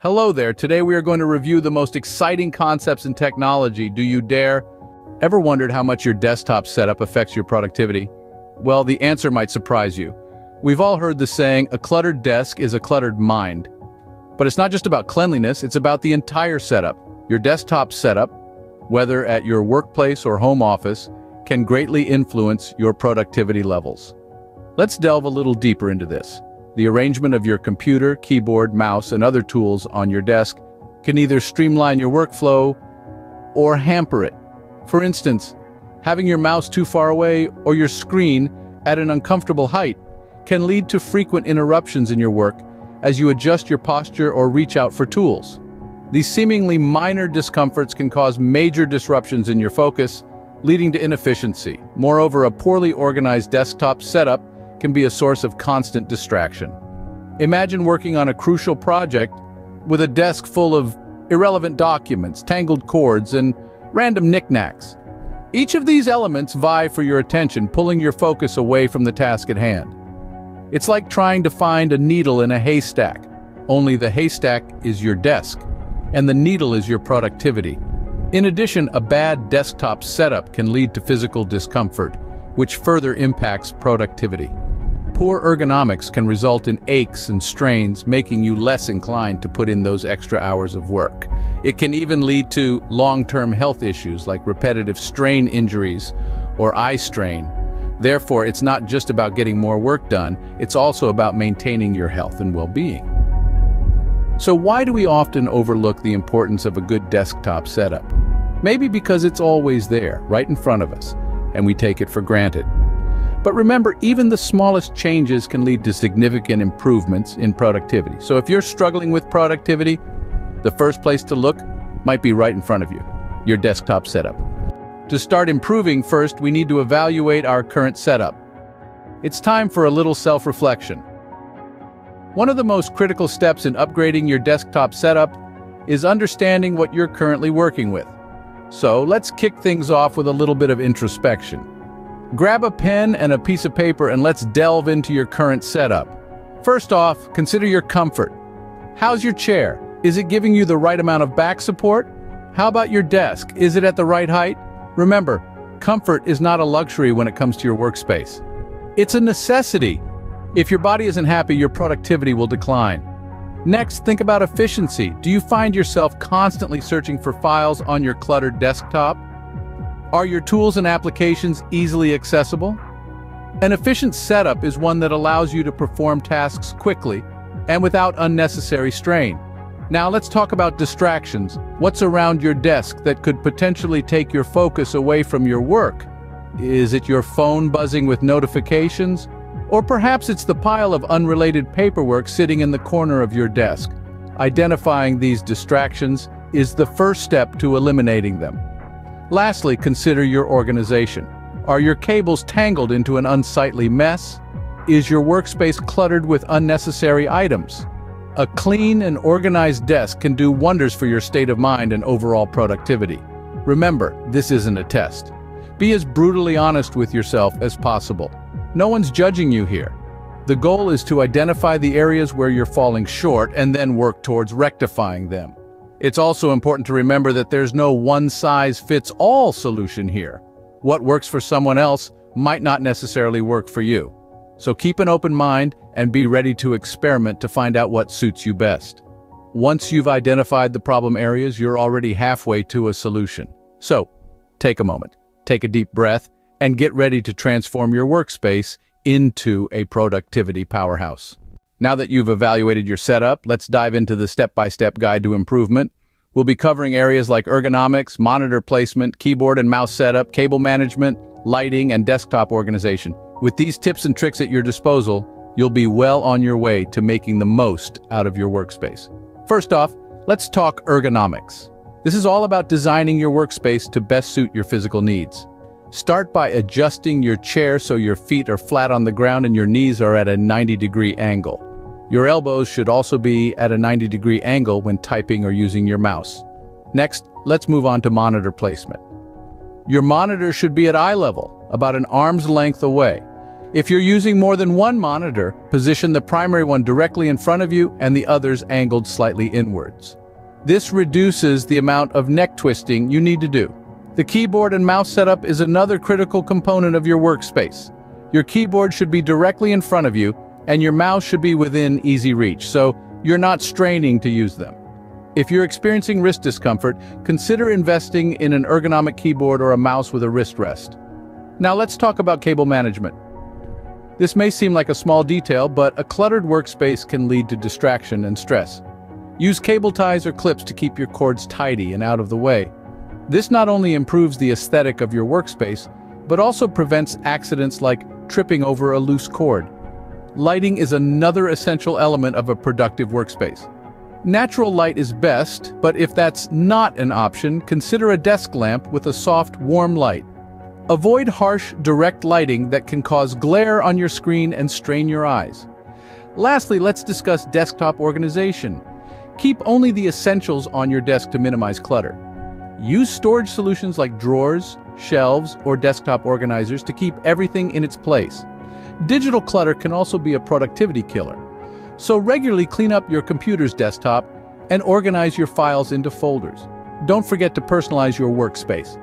Hello there, today we are going to review the most exciting concepts in technology. Do you dare? Ever wondered how much your desktop setup affects your productivity? Well, the answer might surprise you. We've all heard the saying, a cluttered desk is a cluttered mind. But it's not just about cleanliness, it's about the entire setup. Your desktop setup, whether at your workplace or home office, can greatly influence your productivity levels. Let's delve a little deeper into this. The arrangement of your computer, keyboard, mouse, and other tools on your desk can either streamline your workflow or hamper it. For instance, having your mouse too far away or your screen at an uncomfortable height can lead to frequent interruptions in your work as you adjust your posture or reach out for tools. These seemingly minor discomforts can cause major disruptions in your focus, leading to inefficiency. Moreover, a poorly organized desktop setup can be a source of constant distraction. Imagine working on a crucial project with a desk full of irrelevant documents, tangled cords, and random knickknacks. Each of these elements vie for your attention, pulling your focus away from the task at hand. It's like trying to find a needle in a haystack, only the haystack is your desk, and the needle is your productivity. In addition, a bad desktop setup can lead to physical discomfort, which further impacts productivity. Poor ergonomics can result in aches and strains, making you less inclined to put in those extra hours of work. It can even lead to long-term health issues like repetitive strain injuries or eye strain. Therefore, it's not just about getting more work done, it's also about maintaining your health and well-being. So why do we often overlook the importance of a good desktop setup? Maybe because it's always there, right in front of us, and we take it for granted. But remember, even the smallest changes can lead to significant improvements in productivity. So if you're struggling with productivity, the first place to look might be right in front of you, your desktop setup. To start improving, first, we need to evaluate our current setup. It's time for a little self-reflection. One of the most critical steps in upgrading your desktop setup is understanding what you're currently working with. So let's kick things off with a little bit of introspection. Grab a pen and a piece of paper and let's delve into your current setup. First off, consider your comfort. How's your chair? Is it giving you the right amount of back support? How about your desk? Is it at the right height? Remember, comfort is not a luxury when it comes to your workspace. It's a necessity. If your body isn't happy, your productivity will decline. Next, think about efficiency. Do you find yourself constantly searching for files on your cluttered desktop? Are your tools and applications easily accessible? An efficient setup is one that allows you to perform tasks quickly and without unnecessary strain. Now let's talk about distractions. What's around your desk that could potentially take your focus away from your work? Is it your phone buzzing with notifications? Or perhaps it's the pile of unrelated paperwork sitting in the corner of your desk. Identifying these distractions is the first step to eliminating them. Lastly, consider your organization. Are your cables tangled into an unsightly mess? Is your workspace cluttered with unnecessary items? A clean and organized desk can do wonders for your state of mind and overall productivity. Remember, this isn't a test. Be as brutally honest with yourself as possible. No one's judging you here. The goal is to identify the areas where you're falling short and then work towards rectifying them. It's also important to remember that there's no one-size-fits-all solution here. What works for someone else might not necessarily work for you. So keep an open mind and be ready to experiment to find out what suits you best. Once you've identified the problem areas, you're already halfway to a solution. So, take a moment, take a deep breath, and get ready to transform your workspace into a productivity powerhouse. Now that you've evaluated your setup, let's dive into the step-by-step guide to improvement. We'll be covering areas like ergonomics, monitor placement, keyboard and mouse setup, cable management, lighting, and desktop organization. With these tips and tricks at your disposal, you'll be well on your way to making the most out of your workspace. First off, let's talk ergonomics. This is all about designing your workspace to best suit your physical needs. Start by adjusting your chair so your feet are flat on the ground and your knees are at a 90-degree angle. Your elbows should also be at a 90-degree angle when typing or using your mouse. Next, let's move on to monitor placement. Your monitor should be at eye level, about an arm's length away. If you're using more than one monitor, position the primary one directly in front of you and the others angled slightly inwards. This reduces the amount of neck twisting you need to do. The keyboard and mouse setup is another critical component of your workspace. Your keyboard should be directly in front of you, and your mouse should be within easy reach, so you're not straining to use them. If you're experiencing wrist discomfort, consider investing in an ergonomic keyboard or a mouse with a wrist rest. Now let's talk about cable management. This may seem like a small detail, but a cluttered workspace can lead to distraction and stress. Use cable ties or clips to keep your cords tidy and out of the way. This not only improves the aesthetic of your workspace, but also prevents accidents like tripping over a loose cord. Lighting is another essential element of a productive workspace. Natural light is best, but if that's not an option, consider a desk lamp with a soft, warm light. Avoid harsh, direct lighting that can cause glare on your screen and strain your eyes. Lastly, let's discuss desktop organization. Keep only the essentials on your desk to minimize clutter. Use storage solutions like drawers, shelves, or desktop organizers to keep everything in its place. Digital clutter can also be a productivity killer. So regularly clean up your computer's desktop and organize your files into folders. Don't forget to personalize your workspace.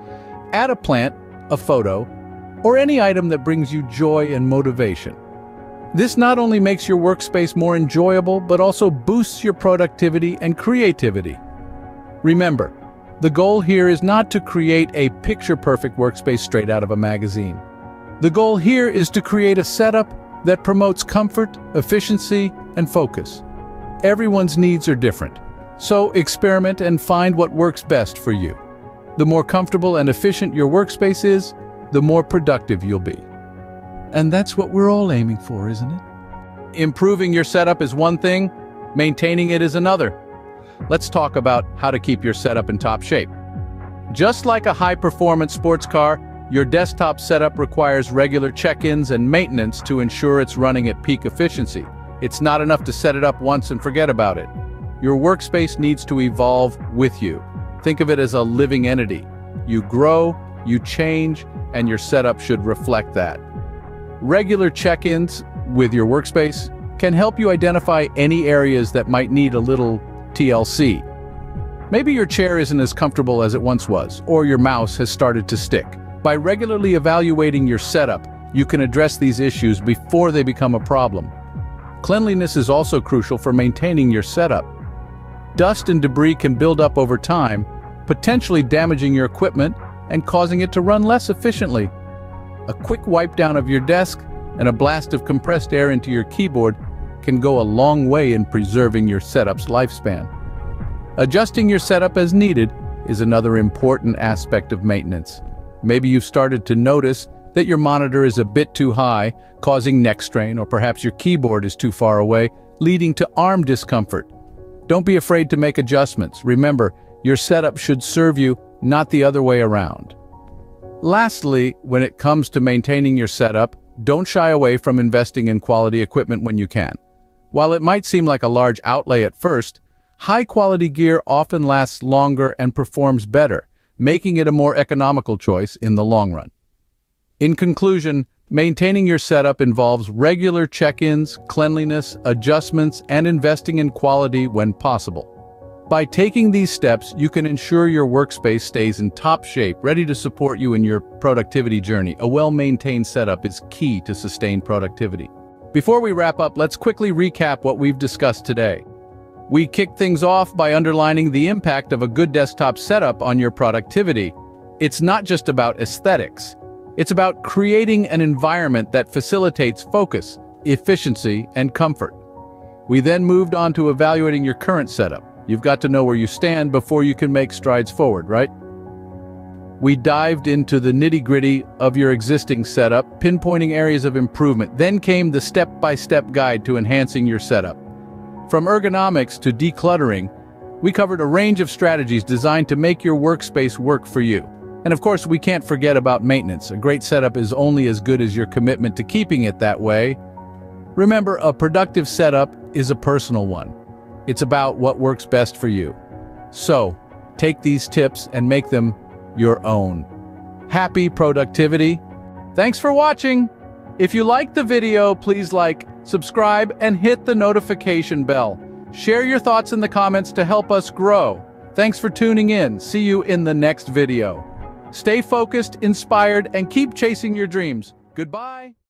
Add a plant, a photo, or any item that brings you joy and motivation. This not only makes your workspace more enjoyable, but also boosts your productivity and creativity. Remember, the goal here is not to create a picture-perfect workspace straight out of a magazine. The goal here is to create a setup that promotes comfort, efficiency, and focus. Everyone's needs are different, so experiment and find what works best for you. The more comfortable and efficient your workspace is, the more productive you'll be. And that's what we're all aiming for, isn't it? Improving your setup is one thing, maintaining it is another. Let's talk about how to keep your setup in top shape. Just like a high-performance sports car, your desktop setup requires regular check-ins and maintenance to ensure it's running at peak efficiency. It's not enough to set it up once and forget about it. Your workspace needs to evolve with you. Think of it as a living entity. You grow, you change, and your setup should reflect that. Regular check-ins with your workspace can help you identify any areas that might need a little TLC. Maybe your chair isn't as comfortable as it once was, or your mouse has started to stick. By regularly evaluating your setup, you can address these issues before they become a problem. Cleanliness is also crucial for maintaining your setup. Dust and debris can build up over time, potentially damaging your equipment and causing it to run less efficiently. A quick wipe down of your desk and a blast of compressed air into your keyboard can go a long way in preserving your setup's lifespan. Adjusting your setup as needed is another important aspect of maintenance. Maybe you've started to notice that your monitor is a bit too high, causing neck strain, or perhaps your keyboard is too far away, leading to arm discomfort. Don't be afraid to make adjustments. Remember, your setup should serve you, not the other way around. Lastly, when it comes to maintaining your setup, don't shy away from investing in quality equipment when you can. While it might seem like a large outlay at first, high-quality gear often lasts longer and performs better, making it a more economical choice in the long run. In conclusion, maintaining your setup involves regular check-ins, cleanliness, adjustments, and investing in quality when possible. By taking these steps, you can ensure your workspace stays in top shape, ready to support you in your productivity journey. A well-maintained setup is key to sustained productivity. Before we wrap up, let's quickly recap what we've discussed today. We kicked things off by underlining the impact of a good desktop setup on your productivity. It's not just about aesthetics. It's about creating an environment that facilitates focus, efficiency, and comfort. We then moved on to evaluating your current setup. You've got to know where you stand before you can make strides forward, right? We dived into the nitty-gritty of your existing setup, pinpointing areas of improvement. Then came the step-by-step guide to enhancing your setup. From ergonomics to decluttering, we covered a range of strategies designed to make your workspace work for you. And of course, we can't forget about maintenance. A great setup is only as good as your commitment to keeping it that way. Remember, a productive setup is a personal one. It's about what works best for you. So, take these tips and make them your own. Happy productivity! Thanks for watching! If you liked the video, please like, subscribe, and hit the notification bell. Share your thoughts in the comments to help us grow. Thanks for tuning in. See you in the next video. Stay focused, inspired, and keep chasing your dreams. Goodbye.